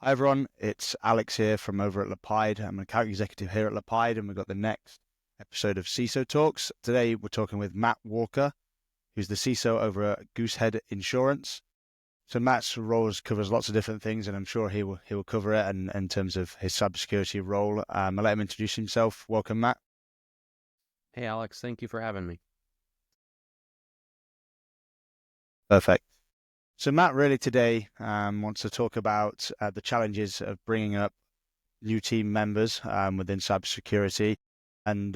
Hi everyone, it's Alex here from over at Lapide. I'm an account executive here at Lapide, and we've got the next episode of CISO Talks. Today we're talking with Matt Walker, who's the CISO over at Goosehead Insurance. So Matt's roles covers lots of different things, and I'm sure he will cover it. And in terms of his cybersecurity role, I'll let him introduce himself. Welcome, Matt. Hey, Alex, thank you for having me. Perfect. So Matt really today wants to talk about the challenges of bringing up new team members within cybersecurity, and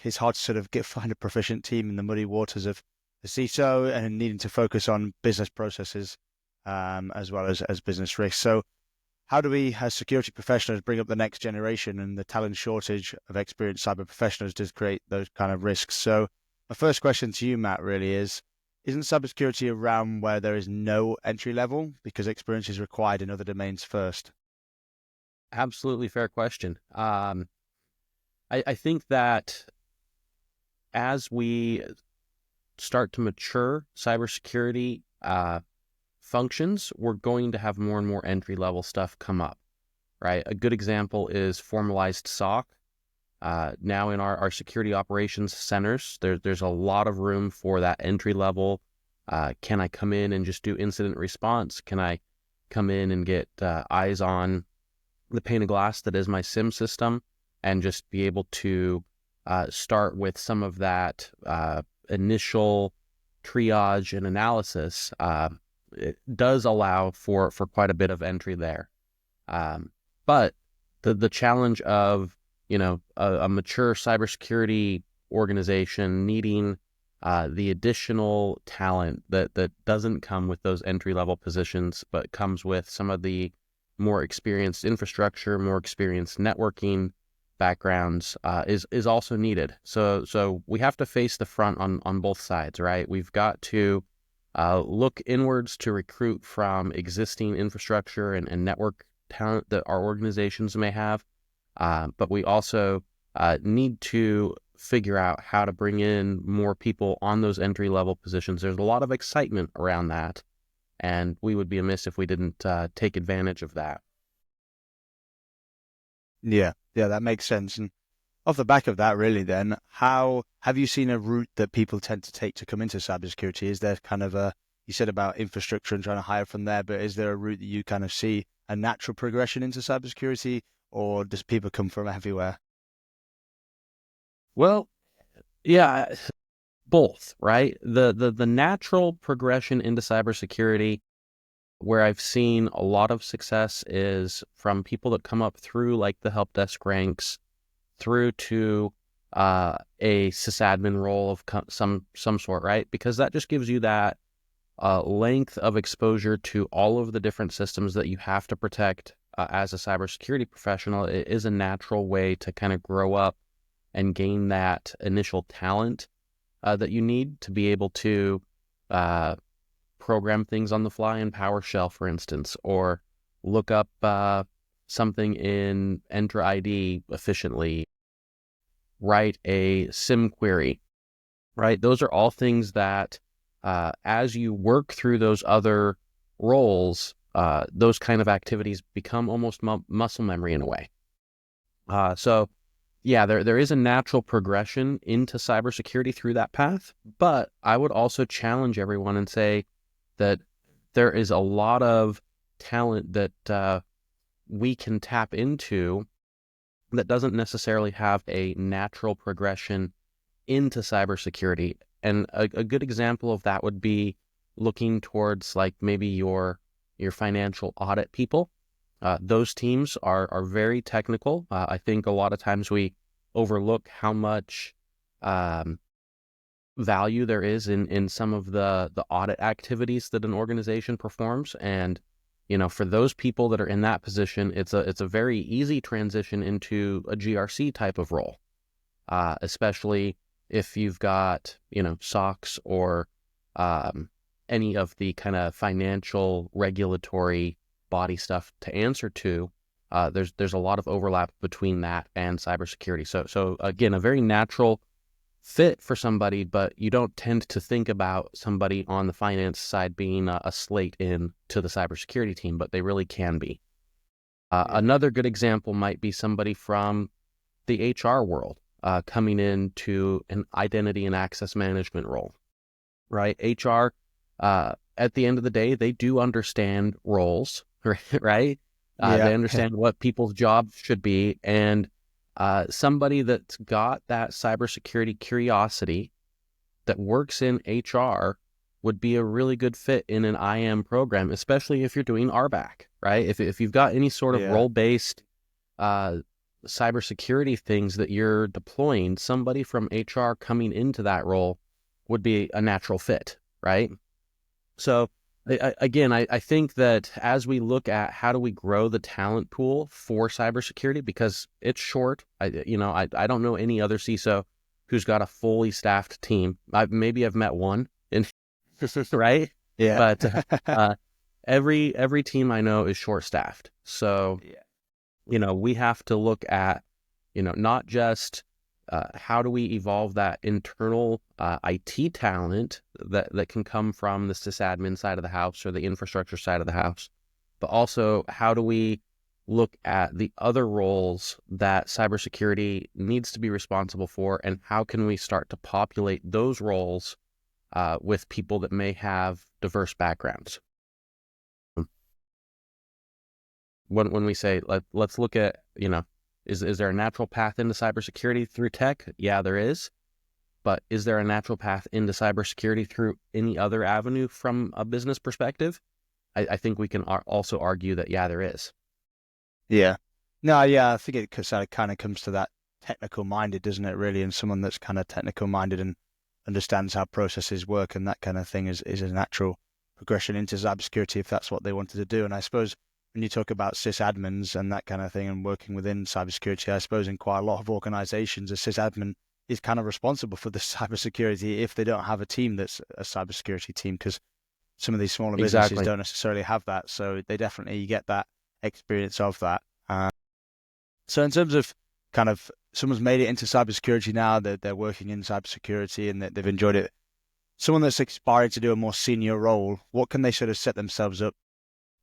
it's hard to sort of find a proficient team in the muddy waters of the CISO and needing to focus on business processes as well as business risks. So how do we, as security professionals, bring up the next generation and the talent shortage of experienced cyber professionals to create those kind of risks? So my first question to you, Matt, really is, isn't cybersecurity a realm where there is no entry level because experience is required in other domains first? Absolutely fair question. I think that as we start to mature cybersecurity functions, we're going to have more and more entry-level stuff come up, right? A good example is formalized SOC. Now in our security operations centers, there's a lot of room for that entry level. Can I come in and just do incident response? Can I come in and get eyes on the pane of glass that is my SIM system and just be able to start with some of that initial triage and analysis? It does allow for quite a bit of entry there. But the challenge of a mature cybersecurity organization needing the additional talent that doesn't come with those entry-level positions, but comes with some of the more experienced infrastructure, more experienced networking backgrounds is also needed. So we have to face the front on both sides, right? We've got to look inwards to recruit from existing infrastructure and network talent that our organizations may have. But we also need to figure out how to bring in more people on those entry-level positions. There's a lot of excitement around that, and we would be amiss if we didn't take advantage of that. Yeah, that makes sense. And off the back of that, really, then, how have you seen a route that people tend to take to come into cybersecurity? Is there kind of you said about infrastructure and trying to hire from there, but is there a route that you kind of see a natural progression into cybersecurity, or does people come from everywhere? Well, yeah, both, right? The natural progression into cybersecurity, where I've seen a lot of success, is from people that come up through like the help desk ranks through to a sysadmin role of some sort, right? Because that just gives you that length of exposure to all of the different systems that you have to protect as a cybersecurity professional. It is a natural way to kind of grow up and gain that initial talent that you need to be able to program things on the fly in PowerShell, for instance, or look up something in Entra ID efficiently, write a SIM query, right? Those are all things that as you work through those other roles, those kind of activities become almost muscle memory in a way. So yeah, there is a natural progression into cybersecurity through that path, but I would also challenge everyone and say that there is a lot of talent that we can tap into that doesn't necessarily have a natural progression into cybersecurity. And a good example of that would be looking towards like maybe your financial audit people. Those teams are very technical. I think a lot of times we overlook how much value there is in some of the audit activities that an organization performs. And for those people that are in that position, it's a very easy transition into a GRC type of role, especially if you've got SOX or any of the kind of financial regulatory body stuff to answer to. There's a lot of overlap between that and cybersecurity. So again, a very natural fit for somebody, but you don't tend to think about somebody on the finance side being a slate in to the cybersecurity team, but they really can be. Another good example might be somebody from the HR world coming into an identity and access management role, right? HR, at the end of the day, they do understand roles, right? Yeah. They understand what people's jobs should be. And somebody that's got that cybersecurity curiosity that works in HR would be a really good fit in an IM program, especially if you're doing RBAC, right? If you've got any sort of Yeah. role-based cybersecurity things that you're deploying, somebody from HR coming into that role would be a natural fit, right? So I think that as we look at how do we grow the talent pool for cybersecurity, because it's short, I don't know any other CISO who's got a fully staffed team. Maybe I've met one, right? Yeah. But every team I know is short staffed. So Yeah. we have to look at, not just how do we evolve that internal IT talent that can come from the sysadmin side of the house or the infrastructure side of the house, but also how do we look at the other roles that cybersecurity needs to be responsible for, and how can we start to populate those roles with people that may have diverse backgrounds. When we say let's look at, is there a natural path into cybersecurity through tech? Yeah, there is. But is there a natural path into cybersecurity through any other avenue from a business perspective? I think we can also argue that, yeah, there is. Yeah. No, yeah, I think it kind of comes to that technical minded, doesn't it, really? And someone that's kind of technical minded and understands how processes work and that kind of thing is a natural progression into cybersecurity if that's what they wanted to do. And I suppose when you talk about sysadmins and that kind of thing and working within cybersecurity, I suppose in quite a lot of organizations, a sysadmin is kind of responsible for the cybersecurity if they don't have a team that's a cybersecurity team, because some of these smaller businesses Exactly. don't necessarily have that. So they definitely get that experience of that. So in terms of kind of someone's made it into cybersecurity now, they're working in cybersecurity and they've enjoyed it. Someone that's aspiring to do a more senior role, what can they sort of set themselves up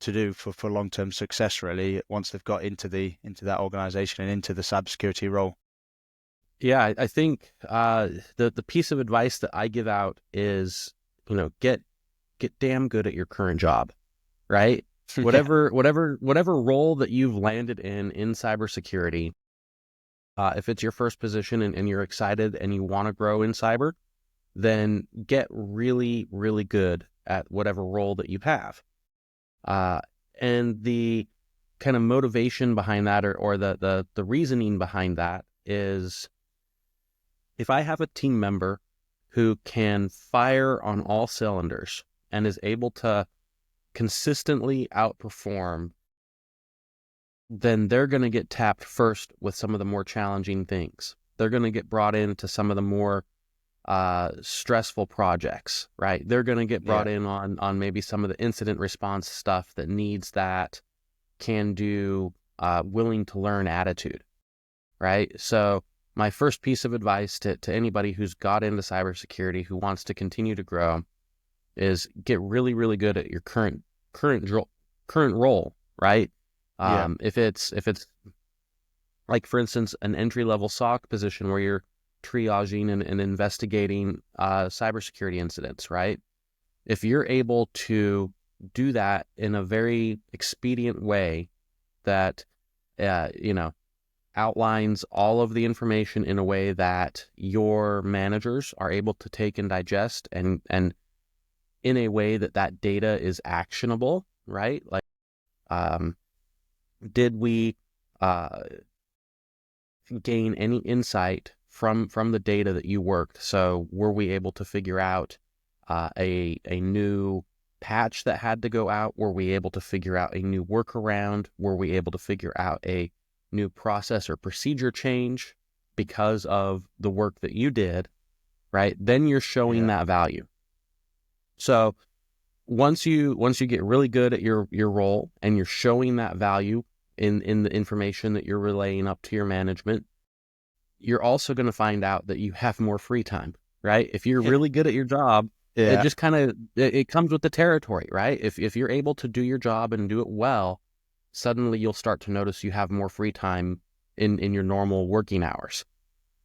to do for long-term success really once they've got into that organization and into the cybersecurity role? Yeah, I think the piece of advice that I give out is, get damn good at your current job, right? Yeah, Whatever role that you've landed in cybersecurity, if it's your first position and you're excited and you want to grow in cyber, then get really, really good at whatever role that you have. Uh, and the kind of motivation behind that, or the reasoning behind that is, if I have a team member who can fire on all cylinders and is able to consistently outperform, then they're going to get tapped first with some of the more challenging things. They're going to get brought into some of the more stressful projects, right? They're going to get yeah, brought in on maybe some of the incident response stuff that needs that can do, willing to learn attitude, right? So my first piece of advice to anybody who's got into cybersecurity, who wants to continue to grow, is get really, really good at your current role, right? yeah, If it's like, for instance, an entry level SOC position where you're triaging and investigating cybersecurity incidents, right? If you're able to do that in a very expedient way that uh, you know outlines all of the information in a way that your managers are able to take and digest, and in a way that that data is actionable, right? Like, um, did we uh, gain any insight from the data that you worked? So were we able to figure out a new patch that had to go out? Were we able to figure out a new workaround? Were we able to figure out a new process or procedure change because of the work that you did, right? Then you're showing yeah, that value. So once you get really good at your role and you're showing that value in the information that you're relaying up to your management, you're also going to find out that you have more free time, right? If you're really good at your job, it yeah, just kind of it comes with the territory, right? If you're able to do your job and do it well, suddenly you'll start to notice you have more free time in your normal working hours.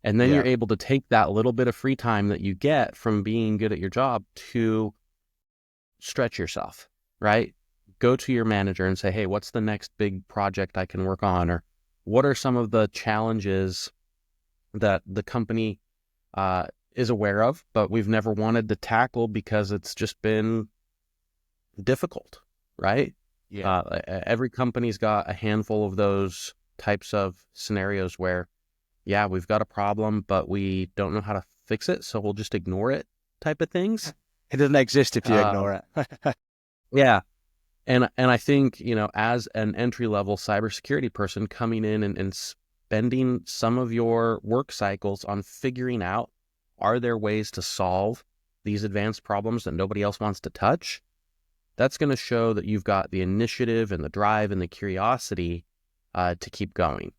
And then Yeah. you're able to take that little bit of free time that you get from being good at your job to stretch yourself, right? Go to your manager and say, hey, what's the next big project I can work on? Or what are some of the challenges that the company is aware of, but we've never wanted to tackle because it's just been difficult, right? Yeah. Every company's got a handful of those types of scenarios where, yeah, we've got a problem, but we don't know how to fix it, so we'll just ignore it type of things. It doesn't exist if you Um, ignore it. yeah. And I think, as an entry level cybersecurity person coming in and spending some of your work cycles on figuring out, are there ways to solve these advanced problems that nobody else wants to touch? That's going to show that you've got the initiative and the drive and the curiosity to keep going.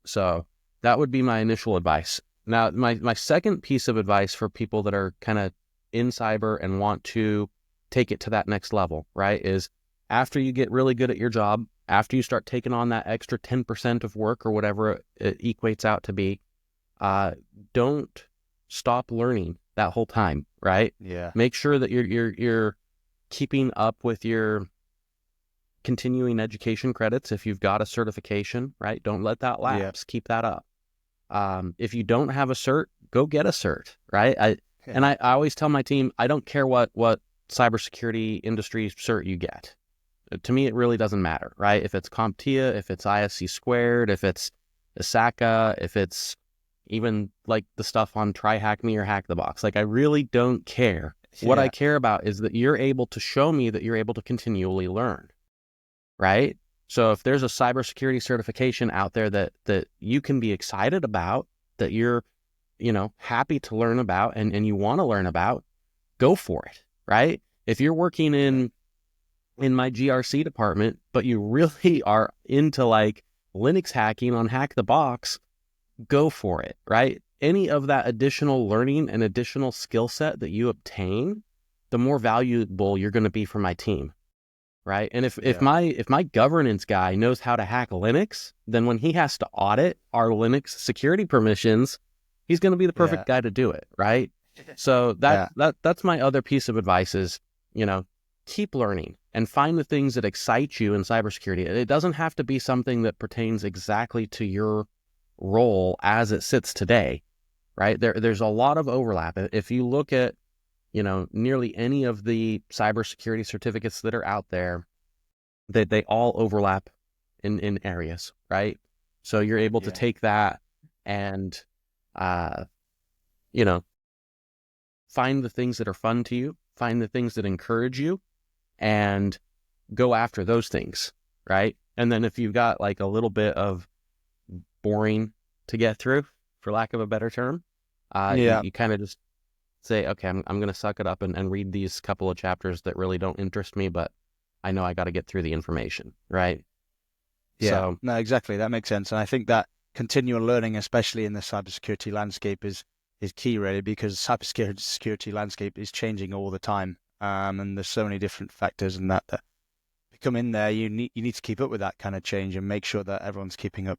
So that would be my initial advice. Now, my second piece of advice for people that are kind of in cyber and want to take it to that next level, right, is after you get really good at your job, after you start taking on that extra 10% of work or whatever it equates out to be, don't stop learning that whole time, right? Yeah. Make sure that you're keeping up with your continuing education credits. If you've got a certification, right, don't let that Yeah. lapse. Keep that up. If you don't have a cert, go get a cert, right? Yeah. I always tell my team, I don't care what cybersecurity industry cert you get. To me, it really doesn't matter, right? If it's CompTIA, if it's ISC squared, if it's ISACA, if it's even like the stuff on Try Hack Me or Hack the Box, like I really don't care. What I Yeah. care about is that you're able to show me that you're able to continually learn, right? So if there's a cybersecurity certification out there that you can be excited about, that you're, happy to learn about and you want to learn about, go for it, right? If you're working Yeah. in my GRC department, but you really are into like Linux hacking on Hack the Box, go for it, right? Any of that additional learning and additional skill set that you obtain, the more valuable you're going to be for my team, right? And if Yeah. my governance guy knows how to hack Linux, then when he has to audit our Linux security permissions, he's going to be the perfect Yeah. guy to do it, right? So Yeah. that's my other piece of advice is, keep learning and find the things that excite you in cybersecurity. It doesn't have to be something that pertains exactly to your role as it sits today, right? There's a lot of overlap. If you look at, nearly any of the cybersecurity certificates that are out there, they all overlap in areas, right? So you're able to Yeah. take that and, uh, you know, find the things that are fun to you, find the things that encourage you, and go after those things, right? And then if you've got like a little bit of boring to get through, for lack of a better term, Yeah. you kind of just say, okay, I'm going to suck it up and read these couple of chapters that really don't interest me, but I know I got to get through the information, right? Yeah. So, No, exactly. That makes sense. And I think that continual learning, especially in the cybersecurity landscape, is key really because cybersecurity landscape is changing all the time. And there's so many different factors and that come in there. You need to keep up with that kind of change and make sure that everyone's keeping up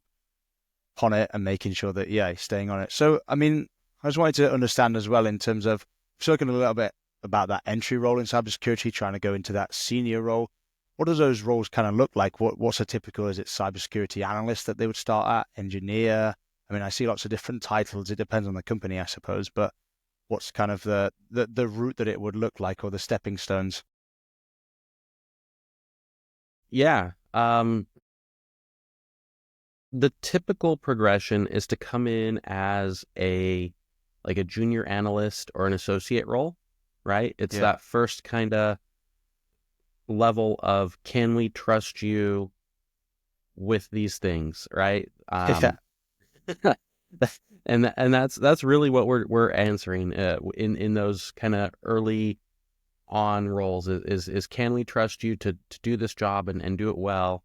on it and making sure that staying on it. So I mean, I just wanted to understand as well in terms of talking a little bit about that entry role in cybersecurity, trying to go into that senior role. What do those roles kind of look like? What's a typical? Is it cybersecurity analyst that they would start at, engineer? I mean, I see lots of different titles. It depends on the company, I suppose, but what's kind of the route that it would look like or the stepping stones? yeah, the typical progression is to come in as a junior analyst or an associate role, right? It's Yeah. that first kind of level of, can we trust you with these things, right? Yeah. And that's really what we're answering in those kind of early on roles is can we trust you to do this job and do it well?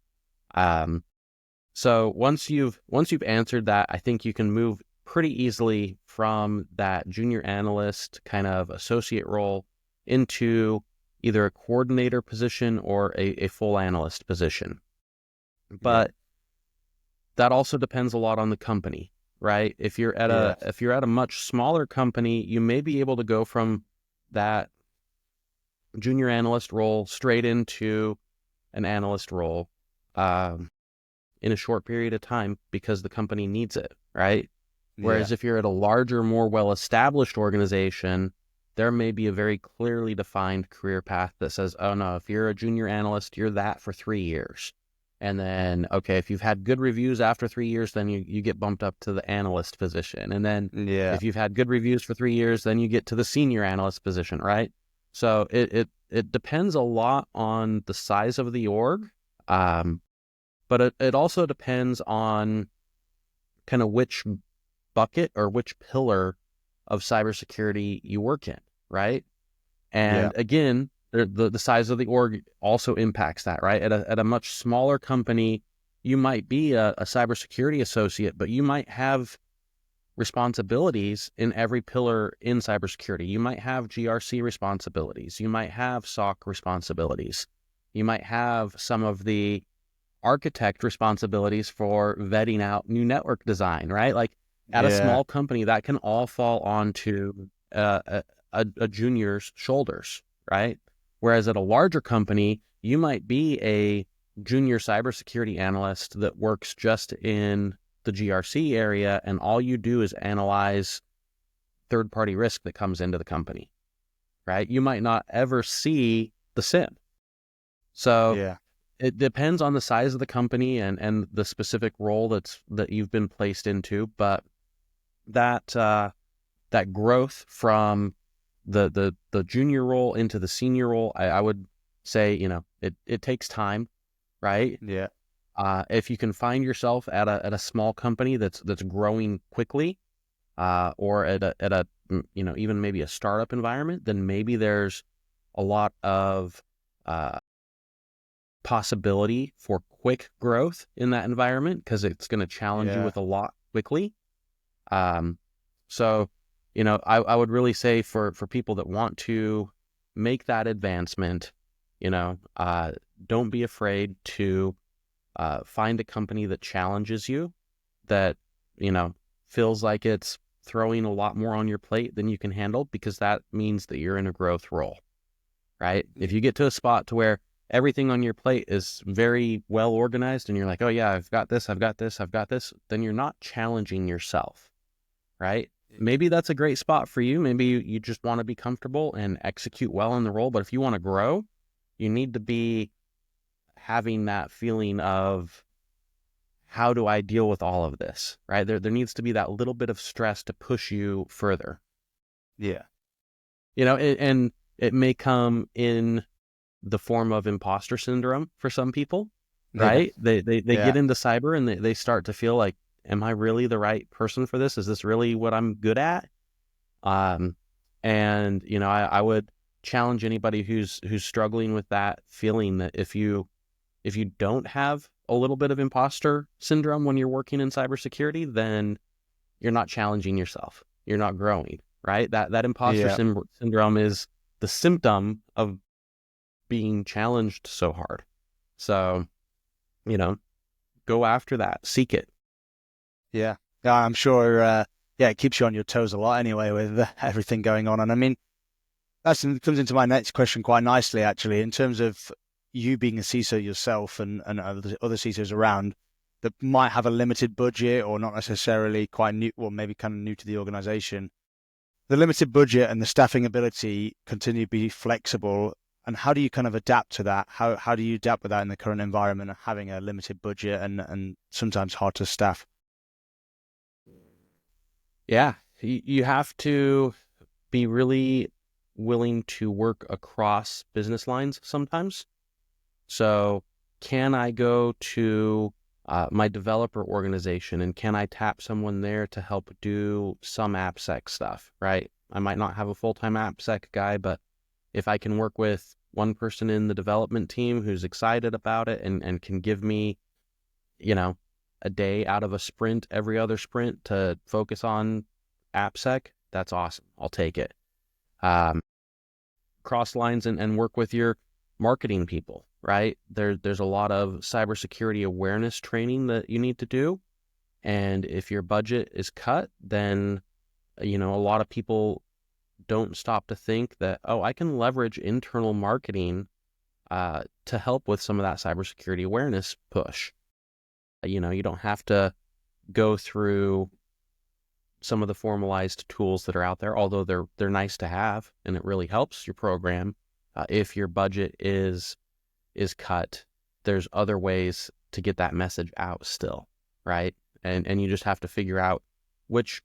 Um, so once you've answered that, I think you can move pretty easily from that junior analyst kind of associate role into either a coordinator position or a full analyst position. Yeah. But that also depends a lot on the company, right? If you're at Yeah. a much smaller company, you may be able to go from that junior analyst role straight into an analyst role in a short period of time because the company needs it, right? Yeah. Whereas if you're at a larger, more well-established organization, there may be a very clearly defined career path that says, oh no, if you're a junior analyst, you're that for 3 years. And then, okay, if you've had good reviews after 3 years, then you get bumped up to the analyst position. And then Yeah. if you've had good reviews for 3 years, then you get to the senior analyst position, right? So it depends a lot on the size of the org. But it also depends on kind of which bucket or which pillar of cybersecurity you work in, right? Yeah. And again, the size of the org also impacts that, right? At a much smaller company, you might be a cybersecurity associate, but you might have responsibilities in every pillar in cybersecurity. You might have GRC responsibilities. You might have SOC responsibilities. You might have some of the architect responsibilities for vetting out new network design, right? Like at a Yeah. small company, that can all fall onto a junior's shoulders, right? Whereas at a larger company, you might be a junior cybersecurity analyst that works just in the GRC area, and all you do is analyze third-party risk that comes into the company, right? You might not ever see the SIM. So Yeah. it depends on the size of the company and the specific role that you've been placed into, but that growth from the junior role into the senior role, I would say, it takes time, right? Yeah. If you can find yourself at a small company that's growing quickly, or at a even maybe a startup environment, then maybe there's a lot of possibility for quick growth in that environment because it's going to challenge you Yeah. with a lot quickly. Um, so, I would really say for people that want to make that advancement, don't be afraid to find a company that challenges you, that, feels like it's throwing a lot more on your plate than you can handle, because that means that you're in a growth role, right? If you get to a spot to where everything on your plate is very well organized and you're like, oh yeah, I've got this, I've got this, I've got this, then you're not challenging yourself, right? Maybe that's a great spot for you. Maybe you just want to be comfortable and execute well in the role. But if you want to grow, you need to be having that feeling of, how do I deal with all of this, right? There needs to be that little bit of stress to push you further, Yeah. and it may come in the form of imposter syndrome for some people, Yeah. right? They Yeah. get into cyber and they start to feel like, am I really the right person for this? Is this really what I'm good at? And I would challenge anybody who's struggling with that feeling, that if you don't have a little bit of imposter syndrome when you're working in cybersecurity, then you're not challenging yourself. You're not growing, right? That imposter Yeah. syndrome is the symptom of being challenged so hard. So, go after that, seek it. Yeah. Yeah. I'm sure. Yeah, it keeps you on your toes a lot anyway with everything going on. And I mean, that comes into my next question quite nicely, actually, in terms of you being a CISO yourself and other CISOs around that might have a limited budget or not necessarily quite new, or maybe kind of new to the organization. The limited budget and the staffing ability continue to be flexible. And how do you kind of adapt to that? How do you adapt with that in the current environment of having a limited budget and sometimes hard to staff? Yeah, you have to be really willing to work across business lines sometimes. So can I go to my developer organization and can I tap someone there to help do some AppSec stuff, right? I might not have a full-time AppSec guy, but if I can work with one person in the development team who's excited about it and can give me, you know, a day out of a sprint, every other sprint, to focus on AppSec, that's awesome. I'll take it. Um, Cross lines and work with your marketing people, right? There's a lot of cybersecurity awareness training that you need to do. And if your budget is cut, then, a lot of people don't stop to think that, oh, I can leverage internal marketing to help with some of that cybersecurity awareness push. You don't have to go through some of the formalized tools that are out there, although they're nice to have and it really helps your program. If your budget is cut, there's other ways to get that message out still, right? And you just have to figure out which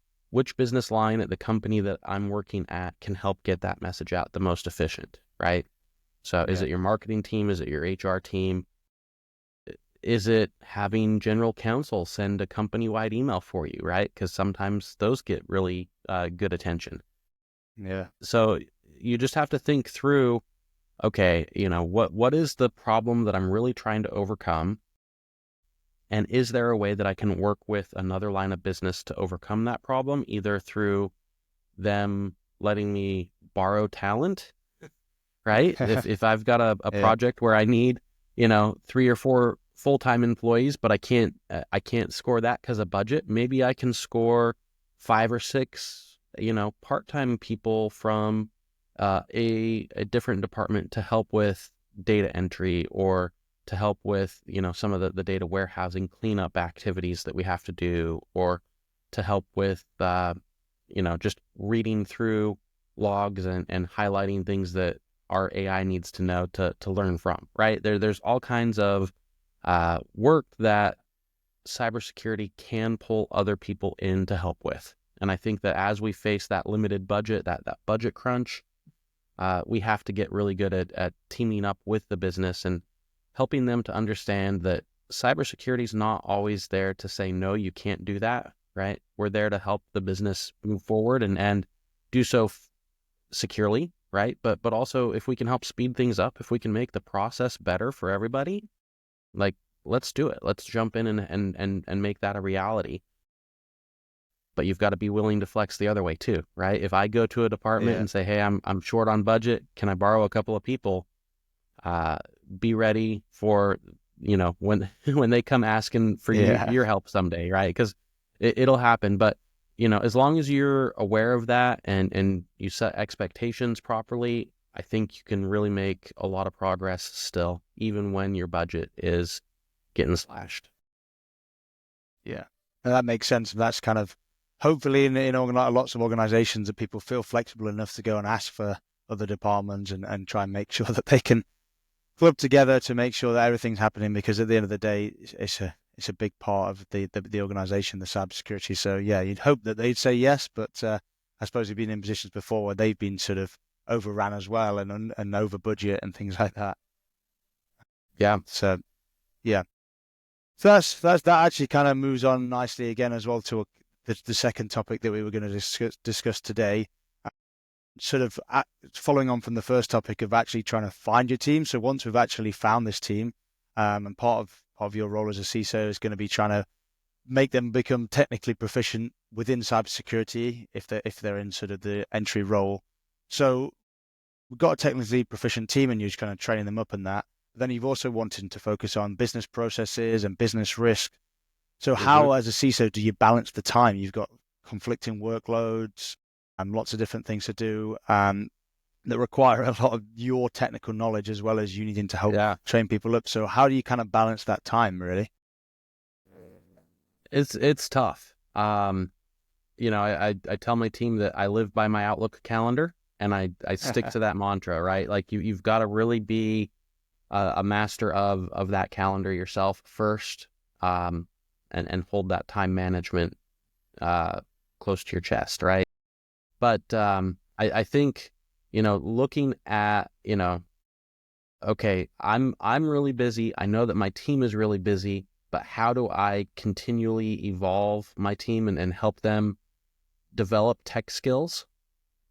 business line at the company that I'm working at can help get that message out the most efficient, right? So is it your marketing team? Is it your HR team? Is it having general counsel send a company-wide email for you, right? Because sometimes those get really good attention. Yeah. So you just have to think through, okay, what is the problem that I'm really trying to overcome? And is there a way that I can work with another line of business to overcome that problem, either through them letting me borrow talent, right? If I've got a Yeah. project where I need, 3 or 4 full-time employees, but I can't score that because of budget, maybe I can score 5 or 6, part-time people from a different department to help with data entry, or to help with, some of the data warehousing cleanup activities that we have to do, or to help with, just reading through logs and highlighting things that our AI needs to know to learn from, right? There's all kinds of work that cybersecurity can pull other people in to help with. And I think that as we face that limited budget, that budget crunch, we have to get really good at teaming up with the business and helping them to understand that cybersecurity is not always there to say, no, you can't do that, right? We're there to help the business move forward and do so securely, right? But also, if we can help speed things up, if we can make the process better for everybody, like, let's do it. Let's jump in and make that a reality. But you've got to be willing to flex the other way too, right? If I go to a department and say, hey, I'm short on budget, can I borrow a couple of people? Be ready for, when when they come asking for your help someday, right? Because it'll happen. But, as long as you're aware of that and you set expectations properly, I think you can really make a lot of progress still, even when your budget is getting slashed. Yeah. And that makes sense. That's kind of hopefully in lots of organizations that people feel flexible enough to go and ask for other departments and try and make sure that they can club together to make sure that everything's happening, because at the end of the day, it's a big part of the organization, the cybersecurity. So yeah, you'd hope that they'd say yes, but I suppose you've been in positions before where they've been sort of overran as well and over budget and things like that. Yeah. So yeah. So that actually kind of moves on nicely again as well to the second topic that we were going to discuss today. Sort of following on from the first topic of actually trying to find your team. So once we've actually found this team, and part of your role as a CISO is going to be trying to make them become technically proficient within cybersecurity if they're in sort of the entry role. So we've got a technically proficient team and you're just kind of training them up in that. Then you've also wanted to focus on business processes and business risk. So how, as a CISO, do you balance the time? You've got conflicting workloads and lots of different things to do that require a lot of your technical knowledge as well as you needing to help train people up. So how do you kind of balance that time, really? It's tough. I tell my team that I live by my Outlook calendar, and I stick to that mantra, right? Like you've got to really be a master of that calendar yourself first, and hold that time management close to your chest, right? But I think, looking at, okay, I'm really busy. I know that my team is really busy, but how do I continually evolve my team and help them develop tech skills,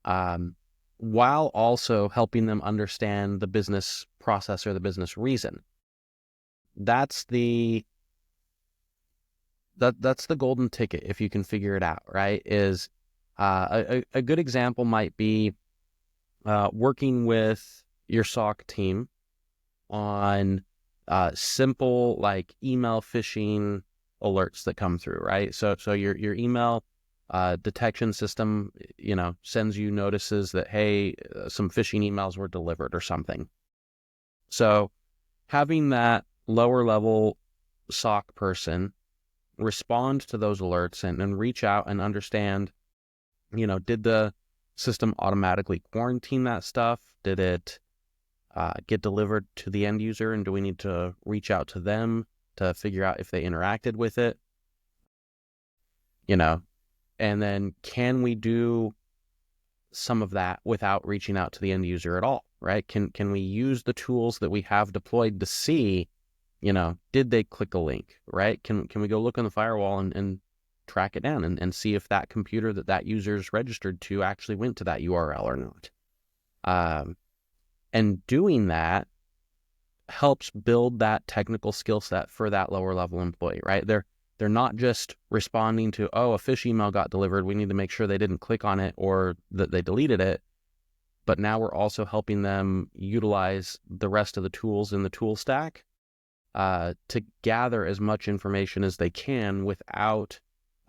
while also helping them understand the business process or the business reason? That's the golden ticket if you can figure it out, right? Is a good example might be working with your SOC team on simple like email phishing alerts that come through, right? So your email detection system, sends you notices that, hey, some phishing emails were delivered or something. So having that lower level SOC person respond to those alerts and reach out and understand, did the system automatically quarantine that stuff? Did it get delivered to the end user? And do we need to reach out to them to figure out if they interacted with it? And then can we do some of that without reaching out to the end user at all, right? Can we use the tools that we have deployed to see, did they click a link, right? Can we go look on the firewall and track it down and see if that computer that user's registered to actually went to that URL or not? And doing that helps build that technical skill set for that lower level employee, right? They're not just responding to, oh, a phish email got delivered, we need to make sure they didn't click on it or that they deleted it. But now we're also helping them utilize the rest of the tools in the tool stack to gather as much information as they can without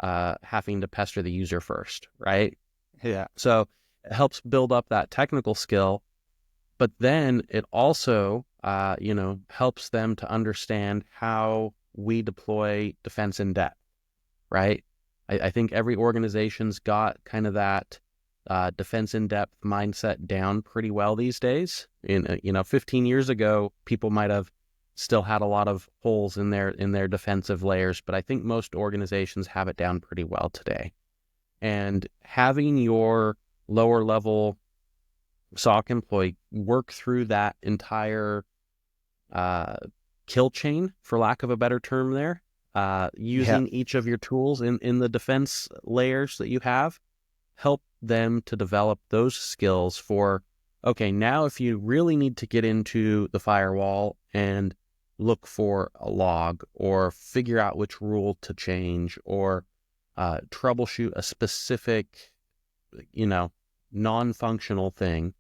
having to pester the user first, right? Yeah. So it helps build up that technical skill, but then it also, helps them to understand how we deploy defense in depth, right? I think every organization's got kind of that defense in depth mindset down pretty well these days. 15 years ago, people might have still had a lot of holes in their defensive layers, but I think most organizations have it down pretty well today. And having your lower level SOC employee work through that entire kill chain, for lack of a better term there, using each of your tools in the defense layers that you have, help them to develop those skills for, okay, now if you really need to get into the firewall and look for a log or figure out which rule to change or troubleshoot a specific, non-functional thing,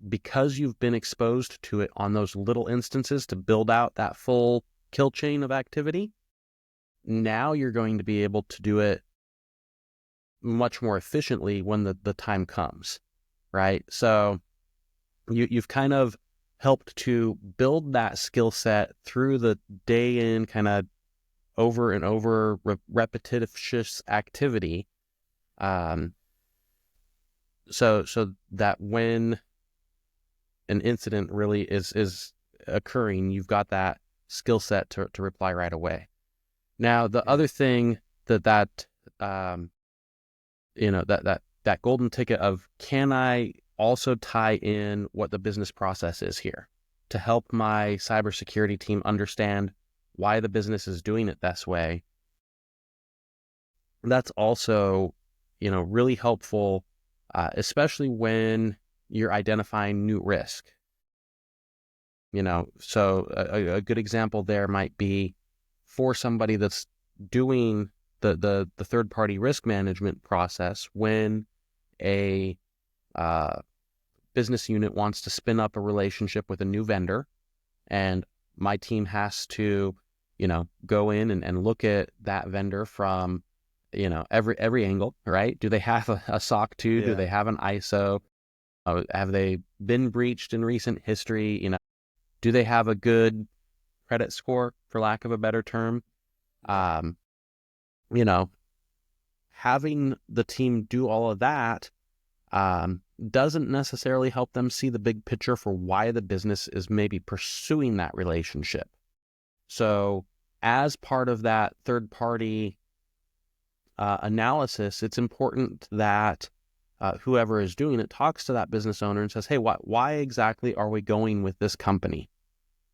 because you've been exposed to it on those little instances to build out that full kill chain of activity, now you're going to be able to do it much more efficiently when the time comes, right? So you've kind of helped to build that skill set through the day in kind of over and over repetitious activity, so that when an incident really is occurring, you've got that skill set to reply right away. Now, the other thing that golden ticket of, can I also tie in what the business process is here to help my cybersecurity team understand why the business is doing it this way? That's also, really helpful, especially when you're identifying new risk. So a good example there might be for somebody that's doing the third-party risk management process. When a business unit wants to spin up a relationship with a new vendor, and my team has to, go in and look at that vendor from, every angle, right? Do they have a SOC 2? Yeah. Do they have an ISO? Have they been breached in recent history? Do they have a good credit score, for lack of a better term? Having the team do all of that doesn't necessarily help them see the big picture for why the business is maybe pursuing that relationship. So as part of that third-party analysis, it's important that whoever is doing it talks to that business owner and says, hey, why exactly are we going with this company,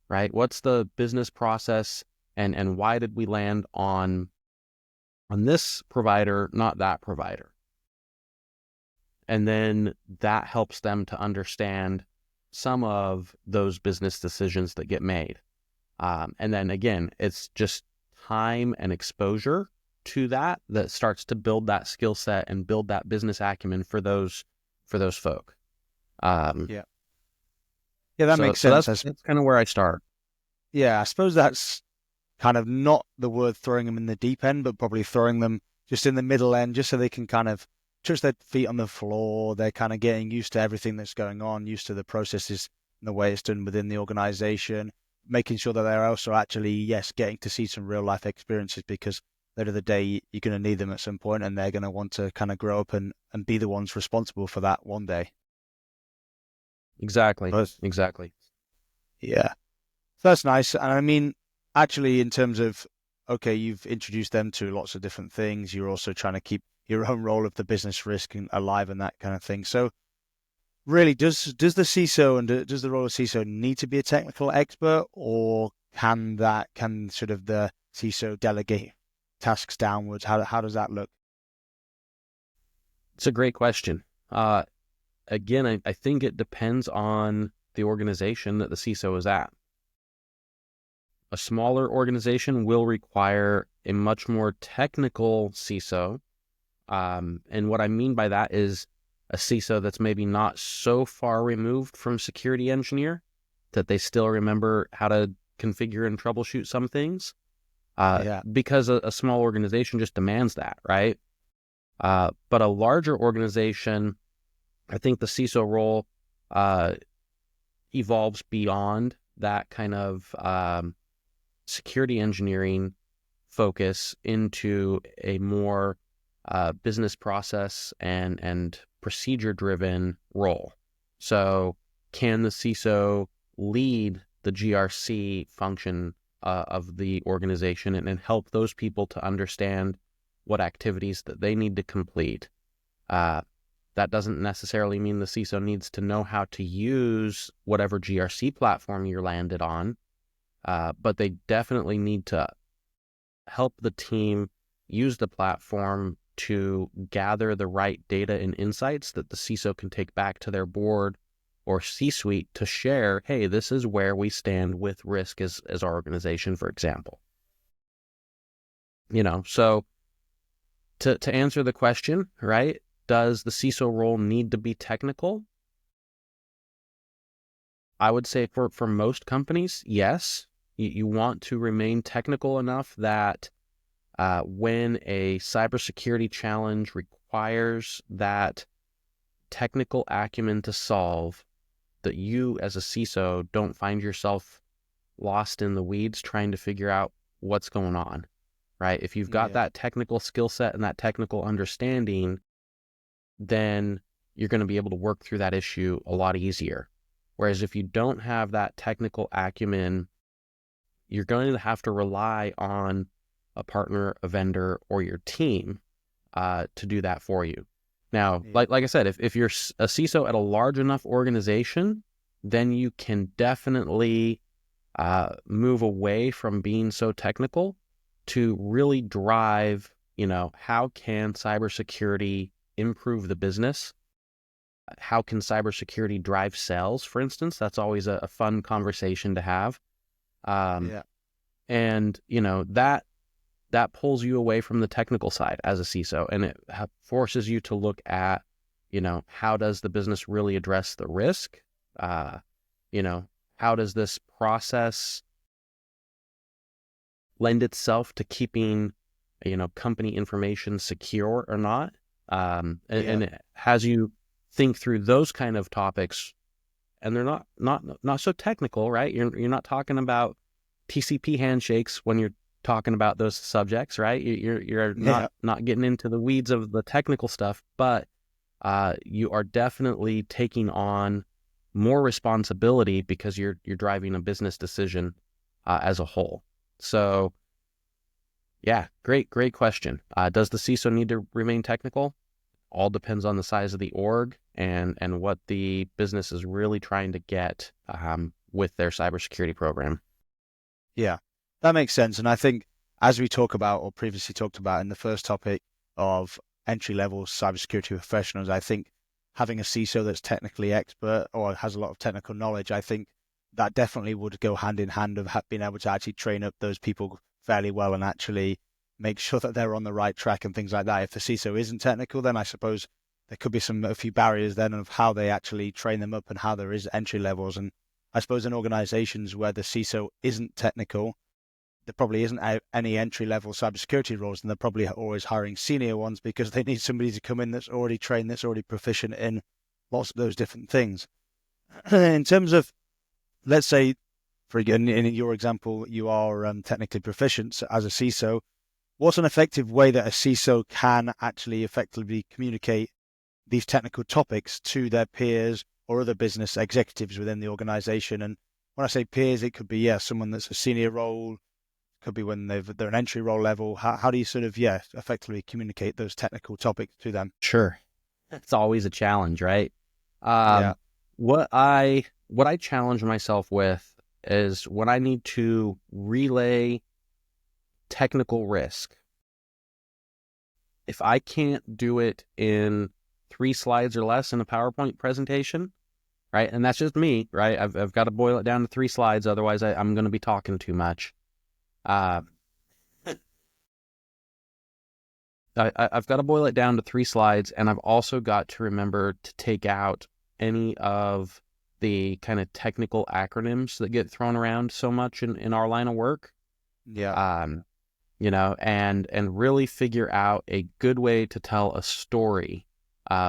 right? What's the business process, and why did we land on this provider, not that provider? And then that helps them to understand some of those business decisions that get made. And then again, it's just time and exposure to that starts to build that skill set and build that business acumen for those folk. Yeah, that So makes so sense. that's kind of where I start. Yeah, I suppose that's kind of not the word throwing them in the deep end, but probably throwing them just in the middle end, just so they can kind of touch their feet on the floor. They're kind of getting used to everything that's going on, used to the processes and the way it's done within the organization, making sure that they're also actually, yes, getting to see some real life experiences because at the end of the day, you're going to need them at some point and they're going to want to kind of grow up and be the ones responsible for that one day. Exactly. But Exactly. yeah. So that's nice. And I mean, actually, in terms of, okay, you've introduced them to lots of different things. You're also trying to keep your own role of the business risk alive and that kind of thing. So really, does the CISO and does the role of CISO need to be a technical expert, or can sort of the CISO delegate tasks downwards? How does that look? It's a great question. Again, I think it depends on the organization that the CISO is at. A smaller organization will require a much more technical CISO. And what I mean by that is a CISO that's maybe not so far removed from security engineer that they still remember how to configure and troubleshoot some things. Yeah, Because a small organization just demands that, right? But a larger organization, I think the CISO role uh, evolves beyond that kind of security engineering focus into a more business process and procedure driven role. So, can the CISO lead the GRC function of the organization and help those people to understand what activities that they need to complete? Uh, that doesn't necessarily mean the CISO needs to know how to use whatever GRC platform you're landed on, but they definitely need to help the team use the platform to gather the right data and insights that the CISO can take back to their board or C-suite to share, hey, this is where we stand with risk as our organization, for example. So to answer the question, right, does the CISO role need to be technical? I would say for most companies, yes. You want to remain technical enough that when a cybersecurity challenge requires that technical acumen to solve, that you as a CISO don't find yourself lost in the weeds trying to figure out what's going on, right? If you've got yeah, that technical skill set and that technical understanding, then you're going to be able to work through that issue a lot easier. Whereas if you don't have that technical acumen, you're going to have to rely on a partner, a vendor, or your team to do that for you. Now, yeah, like I said, if you're a CISO at a large enough organization, then you can definitely move away from being so technical to really drive, how can cybersecurity improve the business? How can cybersecurity drive sales, for instance? That's always a fun conversation to have. Um, yeah, and, that pulls you away from the technical side as a CISO, and it forces you to look at, how does the business really address the risk? Uh, you know, how does this process lend itself to keeping, company information secure or not? And yeah, it has you think through those kind of topics, and they're not so technical, right? You're not talking about TCP handshakes when you're talking about those subjects, right? You're yeah, not getting into the weeds of the technical stuff, but you are definitely taking on more responsibility because you're driving a business decision as a whole. So, yeah, great question. Does the CISO need to remain technical? All depends on the size of the org and what the business is really trying to get with their cybersecurity program. yeah. That makes sense. And I think as we talk about or previously talked about in the first topic of entry level cybersecurity professionals, I think having a CISO that's technically expert or has a lot of technical knowledge, I think that definitely would go hand in hand of being able to actually train up those people fairly well and actually make sure that they're on the right track and things like that. If the CISO isn't technical, then I suppose there could be a few barriers then of how they actually train them up and how there is entry levels. And I suppose in organizations where the CISO isn't technical, there probably isn't any entry-level cybersecurity roles, and they're probably always hiring senior ones because they need somebody to come in that's already trained, that's already proficient in lots of those different things. In terms of, let's say, for again, in your example, you are technically proficient as a CISO. What's an effective way that a CISO can actually effectively communicate these technical topics to their peers or other business executives within the organization? And when I say peers, it could be, someone that's a senior role, could be when they're an entry role level. How do you sort of, effectively communicate those technical topics to them? Sure. It's always a challenge, right? Yeah. What I challenge myself with is when I need to relay technical risk. If I can't do it in 3 slides or less in a PowerPoint presentation, right? And that's just me, right? I've got to boil it down to 3 slides. Otherwise, I'm going to be talking too much. I've got to boil it down to 3 slides, and I've also got to remember to take out any of the kind of technical acronyms that get thrown around so much in our line of work. Yeah. And really figure out a good way to tell a story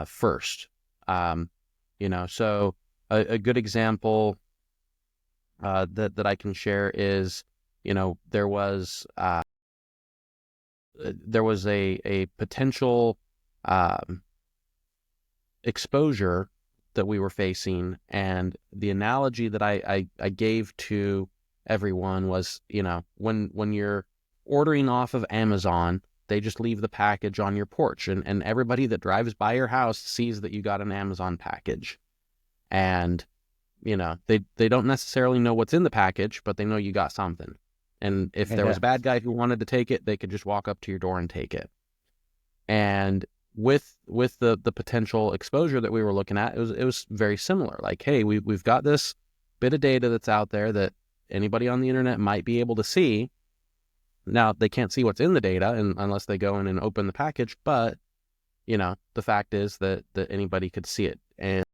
first. So a good example that I can share is, there was a potential exposure that we were facing, and the analogy that I gave to everyone was, when you're ordering off of Amazon, they just leave the package on your porch, and everybody that drives by your house sees that you got an Amazon package, and they don't necessarily know what's in the package, but they know you got something. And if there was a bad guy who wanted to take it, they could just walk up to your door and take it. And with the potential exposure that we were looking at, it was very similar. Like, hey, we've got this bit of data that's out there that anybody on the internet might be able to see. Now, they can't see what's in the data unless they go in and open the package, but the fact is that anybody could see it. And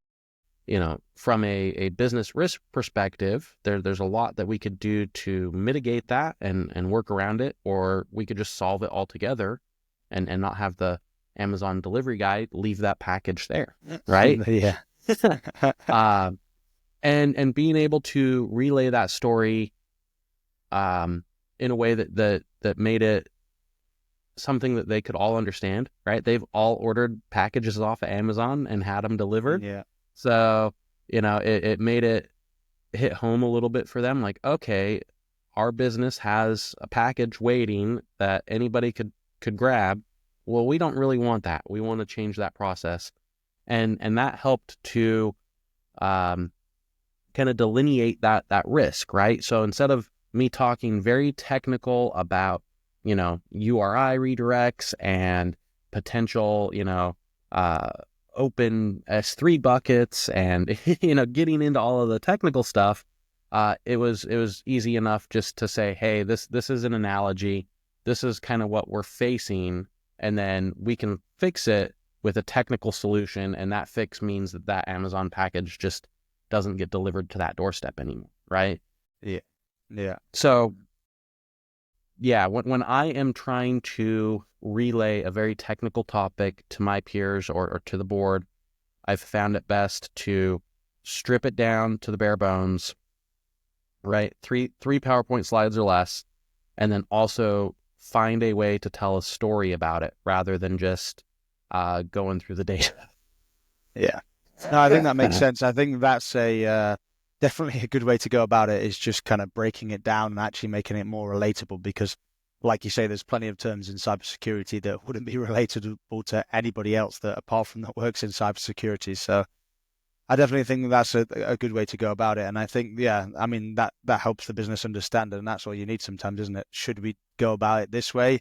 from a business risk perspective, there's a lot that we could do to mitigate that and work around it, or we could just solve it altogether and not have the Amazon delivery guy leave that package there, right? Yeah. And being able to relay that story in a way that made it something that they could all understand, right? They've all ordered packages off of Amazon and had them delivered. Yeah. So, it made it hit home a little bit for them. Like, okay, our business has a package waiting that anybody could grab. Well, we don't really want that. We want to change that process. And that helped to kind of delineate that risk, right? So instead of me talking very technical about, URI redirects and potential, open S3 buckets and, getting into all of the technical stuff, it was easy enough just to say, hey, this is an analogy. This is kind of what we're facing, and then we can fix it with a technical solution, and that fix means that Amazon package just doesn't get delivered to that doorstep anymore, right? Yeah. Yeah. So, yeah, when I am trying to relay a very technical topic to my peers or to the board, I've found it best to strip it down to the bare bones, right? Three PowerPoint slides or less, and then also find a way to tell a story about it rather than just going through the data. Yeah. No, I think that makes sense. I think that's definitely a good way to go about it, is just kind of breaking it down and actually making it more relatable, because like you say, there's plenty of terms in cybersecurity that wouldn't be relatable to anybody else that apart from that works in cybersecurity. So I definitely think that's a good way to go about it. And I think, I mean, that helps the business understand it, and that's all you need sometimes, isn't it? Should we go about it this way?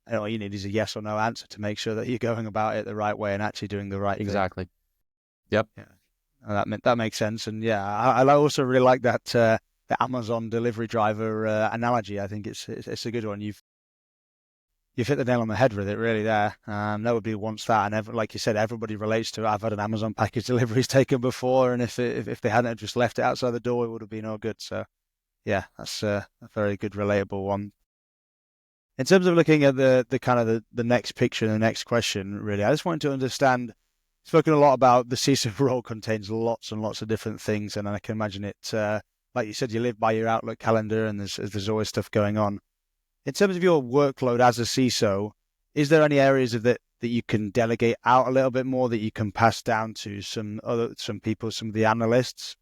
And all you need is a yes or no answer to make sure that you're going about it the right way and actually doing the right thing. Exactly. Yep. Yeah. That makes sense. And I also really like that the Amazon delivery driver analogy. I think it's a good one. you've hit the nail on the head with it, really. There, nobody wants that, and like you said, everybody relates to it. I've had an Amazon package deliveries taken before, and if they hadn't just left it outside the door, it would have been all good. So, yeah, that's a very good, relatable one. In terms of looking at the kind of the next picture, the next question, really, I just wanted to understand. Spoken a lot about the CISO role contains lots and lots of different things, and I can imagine it. Like you said, you live by your Outlook calendar, and there's always stuff going on. In terms of your workload as a CISO, is there any areas of that you can delegate out a little bit more, that you can pass down to some people, some of the analysts?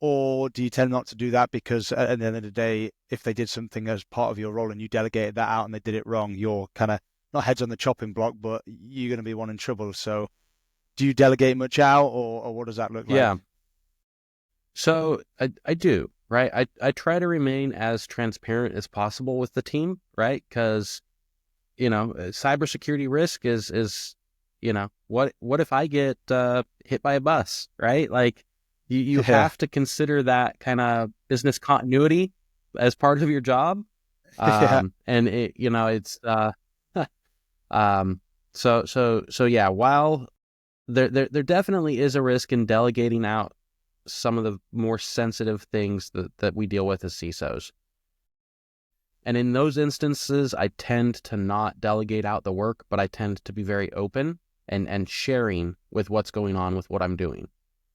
Or do you tend not to do that because at the end of the day, if they did something as part of your role and you delegated that out and they did it wrong, you're kind of not heads on the chopping block, but you're going to be one in trouble. So do you delegate much out, or what does that look like? Yeah. So I do, right? I try to remain as transparent as possible with the team, right? Because, cybersecurity risk is, what if I get hit by a bus, right? Like you Yeah. have to consider that kind of business continuity as part of your job. Yeah. And it's so yeah, while there definitely is a risk in delegating out some of the more sensitive things that we deal with as CISOs. And in those instances, I tend to not delegate out the work, but I tend to be very open and sharing with what's going on with what I'm doing,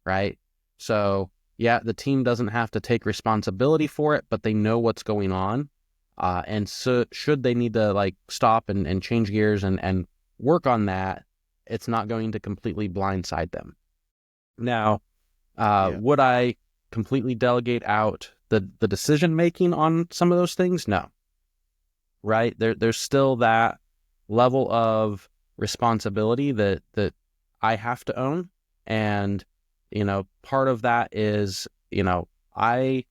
right? So yeah, the team doesn't have to take responsibility for it, but they know what's going on. And so should they need to like stop and change gears and work on that, it's not going to completely blindside them. Now, Yeah. would I completely delegate out the decision making on some of those things? No. Right? There's still that level of responsibility that I have to own. And, part of that is, I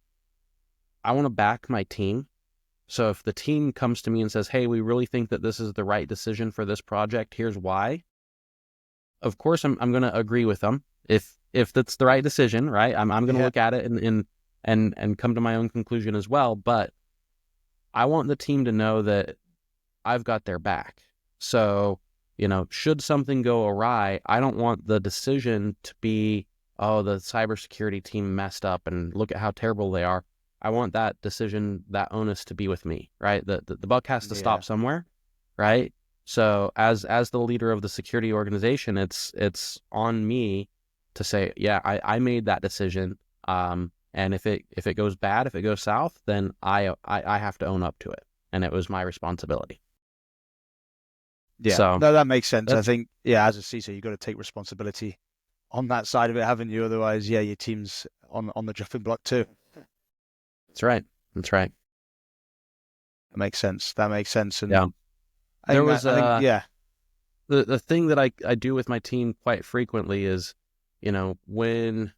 want to back my team. So if the team comes to me and says, hey, we really think that this is the right decision for this project, here's why. Of course, I'm going to agree with them. If that's the right decision, right? I'm going to look at it and come to my own conclusion as well. But I want the team to know that I've got their back. So, should something go awry, I don't want the decision to be, oh, the cybersecurity team messed up and look at how terrible they are. I want that decision, that onus to be with me, right? The buck has to stop somewhere, right? So as the leader of the security organization, it's on me to say, yeah, I made that decision. And if it goes bad, if it goes south, then I have to own up to it, and it was my responsibility. Yeah. So No, that makes sense. I think, as a CISO, you've got to take responsibility on that side of it, haven't you? Otherwise, your team's on the chopping block too. That's right. That's right. That makes sense. That makes sense. And Yeah. There was yeah. The thing that I do with my team quite frequently is, when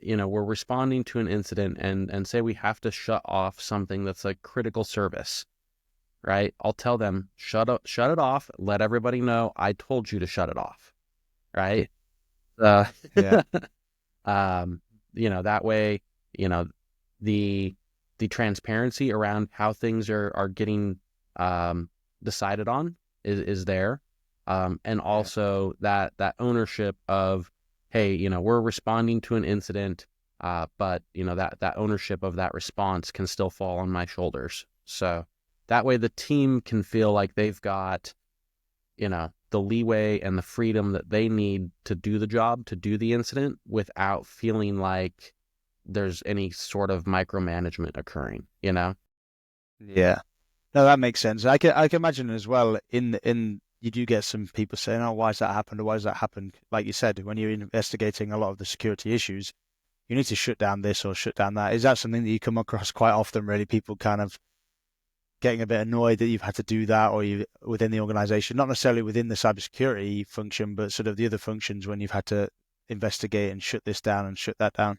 we're responding to an incident and say we have to shut off something that's a critical service, right? I'll tell them, shut it off, let everybody know I told you to shut it off, right? Yeah. That way, the transparency around how things are getting decided on is there. And also that ownership of, hey, we're responding to an incident, but that ownership of that response can still fall on my shoulders. So that way the team can feel like they've got, the leeway and the freedom that they need to do the job, to do the incident, without feeling like there's any sort of micromanagement occurring, Yeah. No, that makes sense. I can imagine as well, in you do get some people saying, oh, why has that happened, or why has that happened? Like you said, when you're investigating a lot of the security issues, you need to shut down this or shut down that. Is that something that you come across quite often, really? People kind of getting a bit annoyed that you've had to do that, or you within the organization, not necessarily within the cybersecurity function, but sort of the other functions, when you've had to investigate and shut this down and shut that down.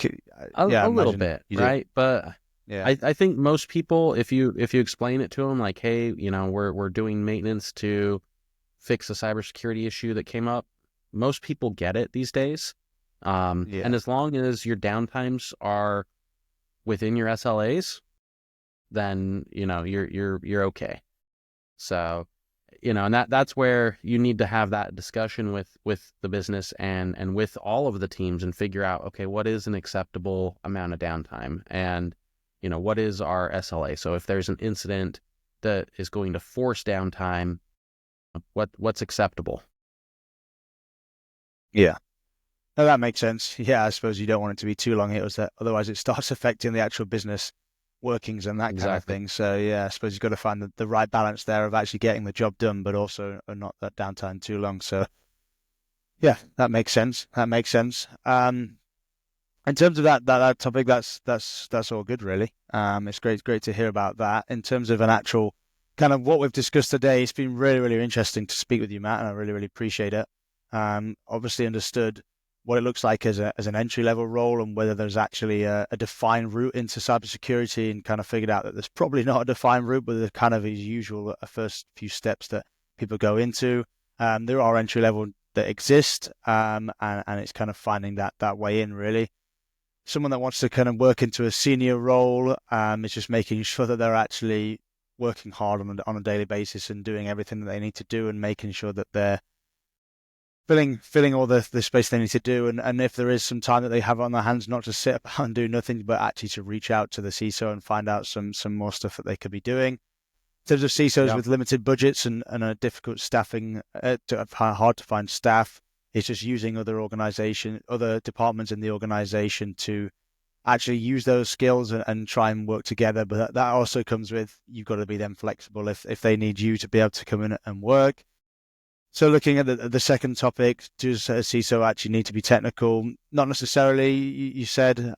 Yeah, I a little imagine bit, you do. right? But Yeah. I think most people, if you explain it to them, like, hey, we're doing maintenance to fix a cybersecurity issue that came up, most people get it these days. And Yeah. as long as your downtimes are within your SLAs, then you're okay. So, and that's where you need to have that discussion with the business and with all of the teams and figure out, okay, what is an acceptable amount of downtime, and what is our SLA. So if there's an incident that is going to force downtime, what's acceptable? Yeah. No, that makes sense. Yeah, I suppose you don't want it to be too long. Otherwise it starts affecting the actual business workings and that kind of Exactly. thing. So yeah, I suppose you've got to find the right balance there of actually getting the job done, but also not that downtime too long. So yeah, that makes sense. That makes sense. In terms of that topic, that's all good, really. It's great to hear about that. In terms of an actual kind of what we've discussed today, it's been really interesting to speak with you, Matt, and I really appreciate it. Obviously understood what it looks like as an entry level role and whether there's actually a defined route into cybersecurity, and kind of figured out that there's probably not a defined route, but there's kind of as usual a first few steps that people go into. There are entry level that exist, and it's kind of finding that way in, really. Someone that wants to kind of work into a senior role, is just making sure that they're actually working hard on a daily basis and doing everything that they need to do, and making sure that they're filling all the space they need to do. And if there is some time that they have on their hands, not to sit about and do nothing, but actually to reach out to the CISO and find out some more stuff that they could be doing. In terms of CISOs Yeah. with limited budgets and a difficult staffing, hard to find staff, it's just using other departments in the organization to actually use those skills and try and work together. But that also comes with, you've got to be then flexible if they need you to be able to come in and work. So looking at the second topic, does a CISO actually need to be technical? Not necessarily, you said,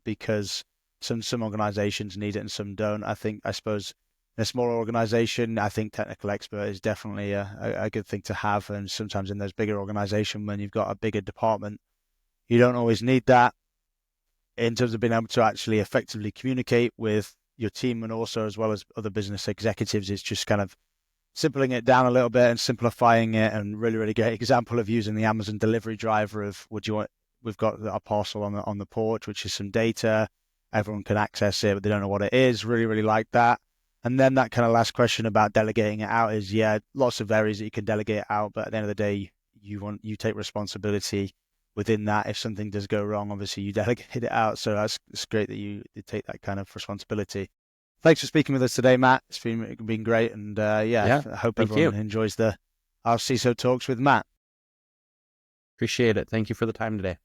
because some organizations need it and some don't. I suppose in a smaller organization, I think technical expert is definitely a good thing to have. And sometimes in those bigger organizations, when you've got a bigger department, you don't always need that in terms of being able to actually effectively communicate with your team, and also as well as other business executives. It's just kind of simpling it down a little bit and simplifying it. And really great example of using the Amazon delivery driver of, would you want, we've got a parcel on the porch, which is some data. Everyone can access it, but they don't know what it is. Really like that. And then that kind of last question about delegating it out is, yeah, lots of areas that you can delegate out, but at the end of the day, you take responsibility within that. If something does go wrong, obviously you delegate it out. So it's great that you take that kind of responsibility. Thanks for speaking with us today, Matt. It's been great, and yeah, Yeah. I hope Thank everyone you. enjoys our CISO talks with Matt. Appreciate it. Thank you for the time today.